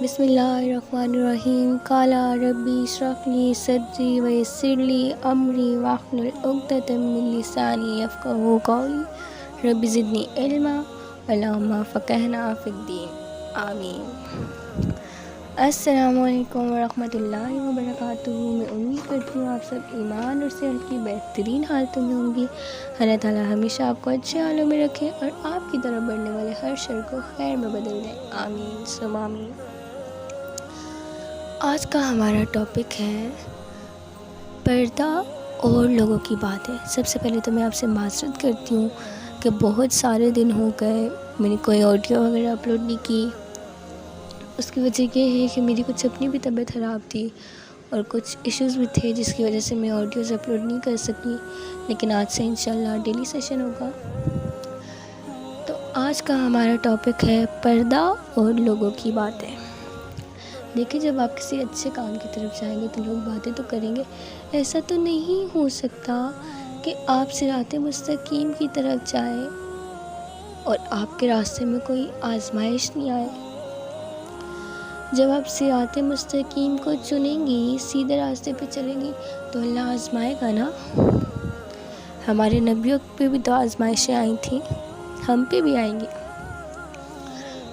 بسم اللہ الرحمن الرحیم قال ربی اشرح لی صدری ویسر لی امری واحلل عقدۃ من لسانی یفقہوا قولی رب زدنی علما اللہم فقہنا فی الدین آمین۔ السلام علیکم ورحمۃ اللہ وبرکاتہ۔ میں امید کرتی ہوں آپ سب ایمان اور صحت کی بہترین حالتوں میں ہوں گی۔ اللہ تعالیٰ ہمیشہ آپ کو اچھے حالوں میں رکھے اور آپ کی طرف بڑھنے والے ہر شر کو خیر میں بدل دیں، آمین ثم آمین۔ آج کا ہمارا ٹاپک ہے پردہ اور لوگوں کی باتیں۔ سب سے پہلے تو میں آپ سے معذرت کرتی ہوں کہ بہت سارے دن ہو گئے میں نے کوئی آڈیو وغیرہ اپلوڈ نہیں کی۔ اس کی وجہ یہ ہے کہ میری کچھ اپنی بھی طبیعت خراب تھی اور کچھ ایشوز بھی تھے جس کی وجہ سے میں آڈیوز اپلوڈ نہیں کر سکی، لیکن آج سے انشاءاللہ ڈیلی سیشن ہوگا۔ تو آج کا ہمارا ٹاپک ہے پردہ اور لوگوں کی باتیں۔ دیکھیں، جب آپ کسی اچھے کام کی طرف جائیں گے تو لوگ باتیں تو کریں گے۔ ایسا تو نہیں ہو سکتا کہ آپ صراط مستقیم کی طرف جائیں اور آپ کے راستے میں کوئی آزمائش نہیں آئے۔ جب آپ صراط مستقیم کو چنیں گی، سیدھے راستے پہ چلیں گی تو اللہ آزمائے گا نا۔ ہمارے نبیوں پہ بھی تو آزمائشیں آئی تھیں، ہم پہ بھی آئیں گی۔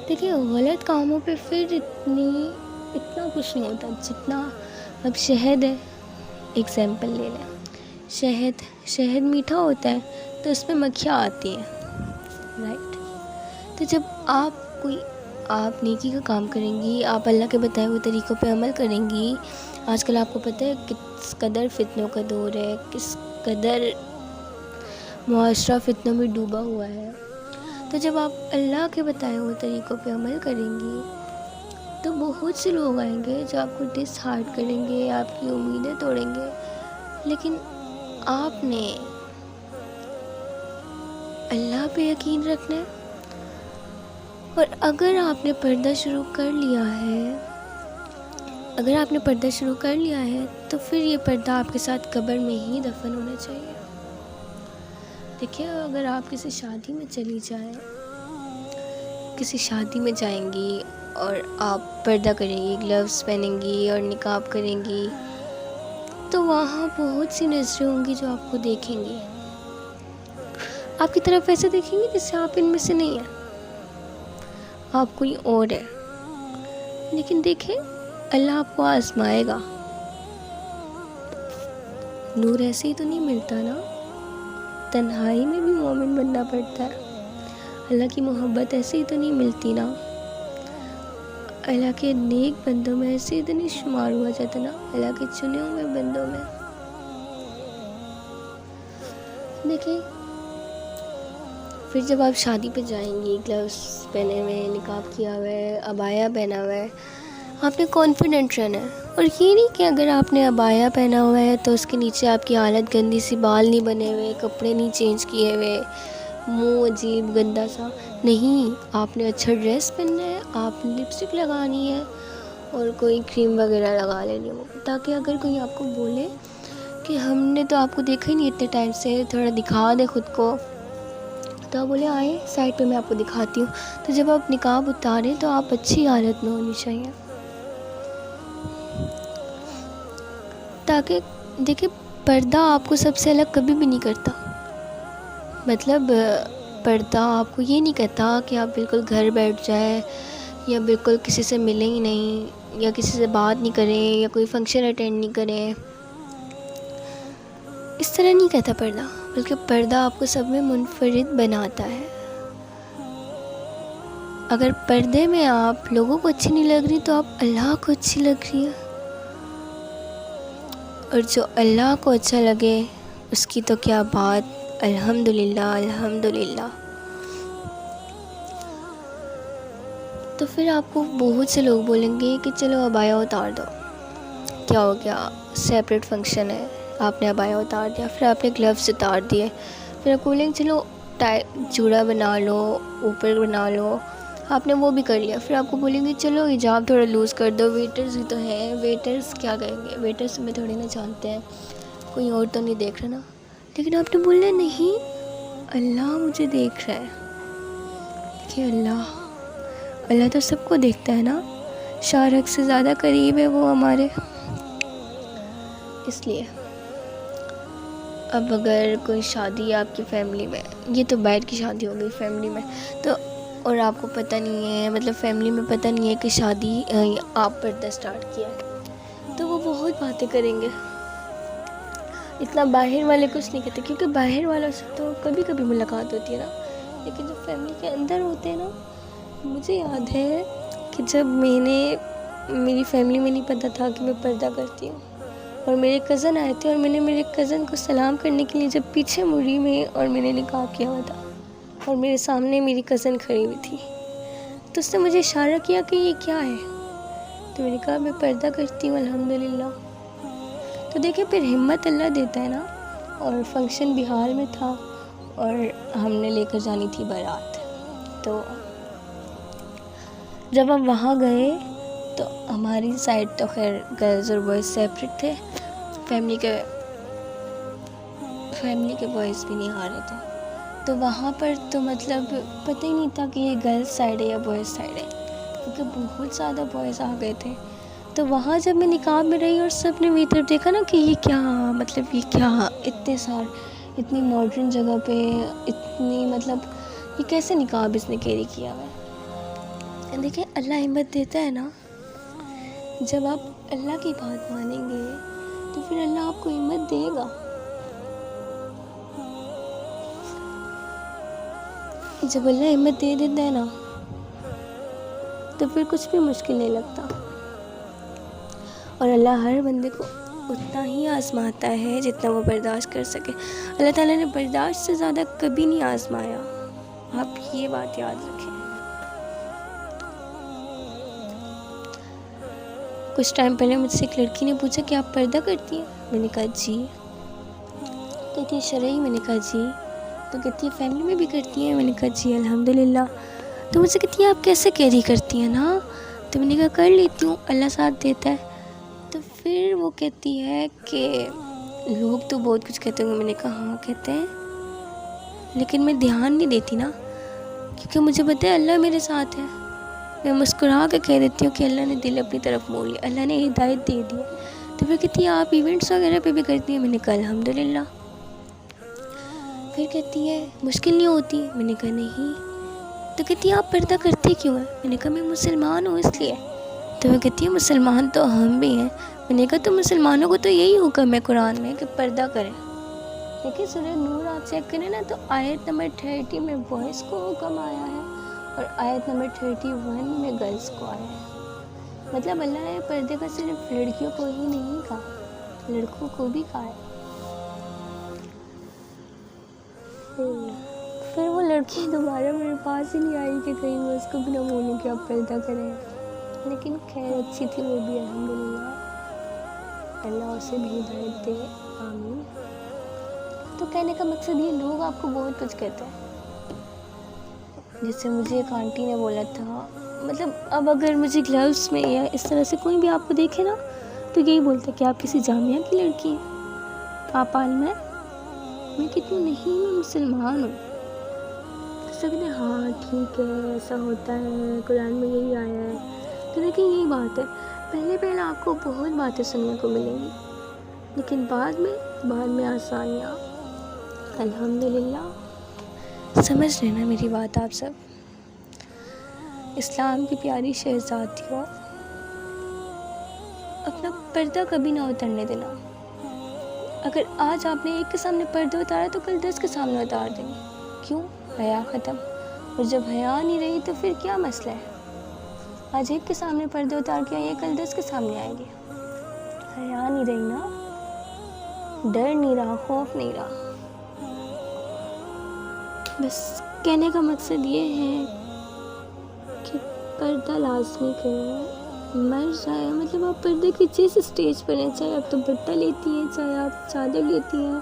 دیکھیں، غلط کاموں پہ پھر اتنا کچھ نہیں ہوتا جتنا اب شہد ہے، ایگزامپل لے لیں۔ شہد میٹھا ہوتا ہے تو اس میں مکھیاں آتی ہیں، رائٹ؟ تو جب آپ نیکی کا کام کریں گی، آپ اللہ کے بتائے ہوئے طریقوں پہ عمل کریں گی۔ آج کل آپ کو پتہ ہے کس قدر فتنوں کا دور ہے، کس قدر معاشرہ فتنوں میں ڈوبا ہوا ہے۔ تو جب آپ اللہ کے بتائے ہوئے طریقوں پہ عمل کریں گی تو بہت سے لوگ آئیں گے جو آپ کو ڈس ہارٹ کریں گے، آپ کی امیدیں توڑیں گے، لیکن آپ نے اللہ پہ یقین رکھنا ہے۔ اور اگر آپ نے پردہ شروع کر لیا ہے تو پھر یہ پردہ آپ کے ساتھ قبر میں ہی دفن ہونا چاہیے۔ دیکھیے، اگر آپ کسی شادی میں چلی جائیں، کسی شادی میں جائیں گی اور آپ پردہ کریں گی، گلوز پہنیں گی اور نقاب کریں گی، تو وہاں بہت سی نظریں ہوں گی جو آپ کو دیکھیں گی، آپ کی طرف ایسے دیکھیں گی جیسے آپ ان میں سے نہیں ہیں، آپ کوئی اور ہے۔ لیکن دیکھیں، اللہ آپ کو آزمائے گا۔ نور ایسے ہی تو نہیں ملتا نا، تنہائی میں بھی مومن بننا پڑتا ہے۔ اللہ کی محبت ایسے ہی تو نہیں ملتی نا، اللہ کے نیک بندوں میں ایسے ہی تو نہیں شمار ہوا جاتا نا، اللہ کے چنے ہوئے بندوں میں۔ دیکھیں، پھر جب آپ شادی پہ جائیں گی، گلوز پہنے ہوئے، نقاب کیا ہوا ہے، عبایا پہنا ہوا ہے، آپ نے کانفیڈنٹ رہنا ہے۔ اور یہ نہیں کہ اگر آپ نے عبایا پہنا ہوا ہے تو اس کے نیچے آپ کی حالت گندی سی، بال نہیں بنے ہوئے، کپڑے نہیں چینج کیے ہوئے، منہ عجیب گندا سا نہیں۔ آپ نے اچھا ڈریس پہننا ہے، آپ نے لپسٹک لگانی ہے اور کوئی کریم وغیرہ لگا لینی ہے، تاکہ اگر کوئی آپ کو بولے کہ ہم نے تو آپ کو دیکھا ہی نہیں اتنے ٹائم سے، تھوڑا دکھا دے خود کو، تو آپ بولے آئیں سائڈ پہ میں آپ کو دکھاتی ہوں۔ تو جب آپ نقاب اتاریں تو آپ اچھی حالت میں ہونی چاہیے، تاکہ دیکھیں، پردہ آپ کو سب سے الگ کبھی بھی نہیں کرتا۔ مطلب پردہ آپ کو یہ نہیں کہتا کہ آپ بالکل گھر بیٹھ جائیں یا بالکل کسی سے ملیں ہی نہیں یا کسی سے بات نہیں کریں یا کوئی فنکشن اٹینڈ نہیں کریں، اس طرح نہیں کہتا پردہ، بلکہ پردہ آپ کو سب میں منفرد بناتا ہے۔ اگر پردے میں آپ لوگوں کو اچھی نہیں لگ رہی تو آپ اللہ کو اچھی لگ رہی ہے، اور جو اللہ کو اچھا لگے اس کی تو کیا بات، الحمدللہ الحمدللہ۔ تو پھر آپ کو بہت سے لوگ بولیں گے کہ چلو عبایا اتار دو، کیا ہو گیا، سیپریٹ فنکشن ہے، آپ نے عبایا اتار دیا، پھر آپ نے گلوز اتار دیے، پھر آپ کو بولیں گے چلو جوڑا بنا لو، اوپر بنا لو، آپ نے وہ بھی کر لیا، پھر آپ کو بولیں گے چلو حجاب تھوڑا لوز کر دو، ویٹرز بھی تو ہیں، ویٹرز کیا کہیں گے، ویٹرز میں تھوڑی نہ جانتے ہیں، کوئی اور تو نہیں دیکھ رہا نا۔ لیکن آپ نے بولنا نہیں، اللہ مجھے دیکھ رہا ہے کہ اللہ تو سب کو دیکھتا ہے نا، شارک سے زیادہ قریب ہے وہ ہمارے، اس لیے اب اگر کوئی شادی ہے آپ کی فیملی میں، یہ تو باہر کی شادی ہو گئی، فیملی میں تو، اور آپ کو پتہ نہیں ہے، مطلب فیملی میں پتہ نہیں ہے کہ شادی آپ پردہ سٹارٹ کیا ہے، تو وہ بہت باتیں کریں گے، اتنا باہر والے کچھ نہیں کہتے، کیونکہ باہر والوں سے تو کبھی کبھی ملاقات ہوتی ہے نا، لیکن جو فیملی کے اندر ہوتے ہیں نا، مجھے یاد ہے کہ جب میری فیملی میں نہیں پتہ تھا کہ میں پردہ کرتی ہوں، اور میرے کزن آئے تھے، اور میں نے میرے کزن کو سلام کرنے کے لیے جب پیچھے مڑی میں، اور میں نے نقاب کیا ہوا تھا، اور میرے سامنے میری کزن کھڑی ہوئی تھی، تو اس نے مجھے اشارہ کیا کہ یہ کیا ہے، تو میں نے کہا میں پردہ کرتی ہوں الحمدللہ۔ تو دیکھیں پھر ہمت اللہ دیتا ہے نا، اور فنکشن بہار میں تھا، اور ہم نے لے کر جانی تھی بارات، تو جب ہم وہاں گئے تو ہماری سائڈ تو خیر گرلز اور بوائز سیپریٹ تھے، فیملی کے بوائز بھی نہیں آ رہے تھے، تو وہاں پر تو مطلب پتہ ہی نہیں تھا کہ یہ گرلز سائڈ ہے یا بوائز سائڈ ہے، کیونکہ بہت زیادہ بوائز آ گئے تھے، تو وہاں جب میں نقاب میں رہی اور سب نے میری طرف دیکھا نا کہ یہ کیا، مطلب یہ کیا اتنی ماڈرن جگہ پہ اتنی، مطلب یہ کیسے نقاب اس نے کیری کیا ہے۔ دیکھیں اللہ ہمت دیتا ہے نا، جب آپ اللہ کی بات مانیں گے تو پھر اللہ آپ کو ہمت دے گا، جب اللہ ہمت دے دیتا ہے نا تو پھر کچھ بھی مشکل نہیں لگتا، اور اللہ ہر بندے کو اتنا ہی آزماتا ہے جتنا وہ برداشت کر سکے، اللہ تعالیٰ نے برداشت سے زیادہ کبھی نہیں آزمایا، آپ یہ بات یاد رکھیں۔ کچھ ٹائم پہلے مجھ سے ایک لڑکی نے پوچھا کہ آپ پردہ کرتی ہیں، میں نے کہا جی، کہتی ہے شرعی، میں نے کہا جی، تو کہتی ہے فیملی میں بھی کرتی ہیں، میں نے کہا جی الحمدللہ، تو مجھ سے کہتی ہے آپ کیسے کیری کرتی ہیں نا، تو میں نے کہا کر لیتی ہوں، اللہ ساتھ دیتا ہے، تو پھر وہ کہتی ہے کہ لوگ تو بہت کچھ کہتے ہوں گے، میں نے کہا ہاں کہتے ہیں، لیکن میں دھیان نہیں دیتی نا، کیونکہ مجھے پتہ ہے اللہ میرے ساتھ ہے، میں مسکرا کے کہہ دیتی ہوں کہ اللہ نے دل اپنی طرف موڑ لیا، اللہ نے ہدایت دے دی، تو پھر کہتی ہے آپ ایونٹس وغیرہ پہ بھی کرتی ہیں، میں نے کہا الحمدللہ، پھر کہتی ہے مشکل نہیں ہوتی، میں نے کہا نہیں، تو کہتی ہے آپ پردہ کرتی کیوں ہیں، میں نے کہا میں مسلمان ہوں اس لیے، تو وہ کہتی ہے مسلمان تو ہم بھی ہیں، میں نے کہا تو مسلمانوں کو تو یہی حکم ہے قرآن میں کہ پردہ کریں، دیکھیں سورہ نور آپ چیک کریں نا، تو آیت نمبر 30 میں بوائز کو حکم آیا ہے، اور آیت نمبر 31 میں گرلز کو آیا ہے، مطلب اللہ نے پردے کا صرف لڑکیوں کو ہی نہیں کہا، لڑکوں کو بھی کہا ہے۔ پھر وہ لڑکی دوبارہ میرے پاس ہی نہیں آئی کہ کہیں میں اس کو بھی نہ بولوں کہ آپ پردہ کریں، لیکن خیر اچھی تھی وہ بھی الحمدللہ، اللہ اسے بھی ہدایت دے، آمین۔ تو کہنے کا مقصد یہ، لوگ آپ کو بہت کچھ کہتے ہیں، جیسے مجھے ایک آنٹی نے بولا تھا، مطلب اب اگر مجھے گلوز میں یا اس طرح سے کوئی بھی آپ کو دیکھے نا تو یہی بولتا ہے کہ آپ کسی جامعہ کی لڑکی ہیں، آپ عالمہ ہیں، میں کہتی ہوں نہیں میں مسلمان ہوں، سب نے ہاں ٹھیک ہے ایسا ہوتا ہے قرآن میں یہی آیا ہے، تو دیکھیں یہی بات ہے، پہلے آپ کو بہت باتیں سننے کو ملیں گی، لیکن بعد میں آسانیاں، الحمدللہ، سمجھ لینا میری بات آپ سب، اسلام کی پیاری شہزادیوں، اپنا پردہ کبھی نہ اترنے دینا، اگر آج آپ نے ایک کے سامنے پردہ اتارا تو کل 10 کے سامنے اتار دیں گے، کیوں؟ حیا ختم، اور جب حیا نہیں رہی تو پھر کیا مسئلہ ہے، آج ایک کے سامنے پردہ اتار کے آئیے، کل 10 کے سامنے آئیں گے، حیا نہیں رہی نا، ڈر نہیں رہا، خوف نہیں رہا، بس کہنے کا مقصد یہ ہے کہ پردہ لازمی کریں، مر جائے، مطلب آپ پردے کی جس اسٹیج پر ہیں، چاہے آپ دوپٹہ لیتی ہیں، چاہے آپ چادر لیتی ہیں،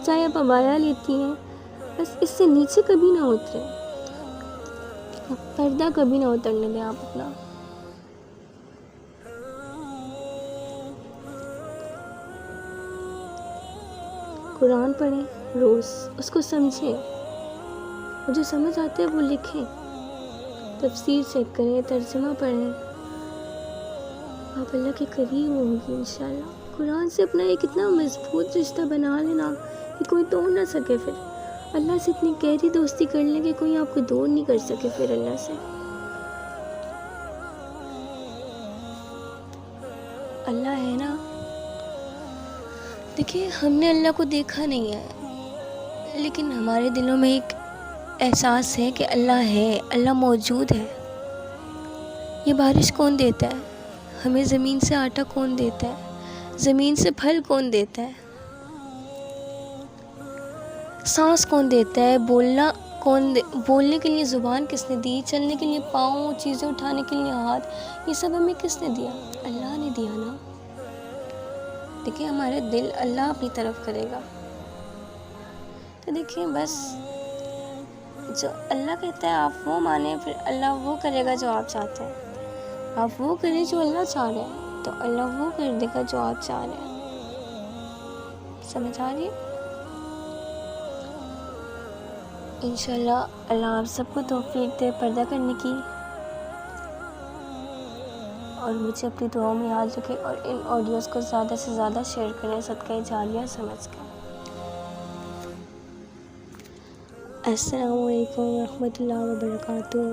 چاہے آپ عبایا لیتی ہیں، بس اس سے نیچے کبھی نہ اتریں، پردہ کبھی نہ اترنے دیں آپ اپنا۔ قرآن پڑھیں روز، اس کو سمجھیں، اور جو سمجھ آتے ہیں وہ لکھیں، تفسیر چیک کریں، ترجمہ پڑھیں، آپ اللہ کے قریب ہوں گی انشاءاللہ۔ قرآن سے اپنا ایک اتنا مضبوط رشتہ بنا لینا کہ کوئی توڑ نہ سکے، پھر اللہ سے اتنی گہری دوستی کر لیں کہ کوئی آپ کو دور نہیں کر سکے پھر اللہ سے۔ اللہ ہے نا، دیکھیے ہم نے اللہ کو دیکھا نہیں ہے، لیکن ہمارے دلوں میں ایک احساس ہے کہ اللہ ہے، اللہ موجود ہے۔ یہ بارش کون دیتا ہے؟ ہمیں زمین سے آٹا کون دیتا ہے؟ زمین سے پھل کون دیتا ہے؟ سانس کون دیتا ہے؟ بولنے کے لیے زبان کس نے دی؟ چلنے کے لیے پاؤں، چیزیں اٹھانے کے لیے ہاتھ، یہ سب ہمیں کس نے دیا؟ اللہ نے دیا نا۔ دیکھیں ہمارے دل اللہ اپنی طرف کرے گا، تو دیکھیں بس جو اللہ کہتا ہے آپ وہ مانیں، پھر اللہ وہ کرے گا جو آپ چاہتے ہیں۔ آپ وہ کریں جو اللہ چاہ رہے ہیں تو اللہ وہ کر دے گا جو آپ چاہ رہے ہیں۔ سمجھ آ رہی ہے؟ انشاءاللہ اللہ آپ سب کو توفیق دے پردہ کرنے کی، اور مجھے اپنی دعاؤں میں یاد رکھے، اور ان آڈیوز کو زیادہ سے زیادہ شیئر کریں صدقہ جاریہ سمجھ کر۔ السلام علیکم ورحمۃ اللہ وبرکاتہ۔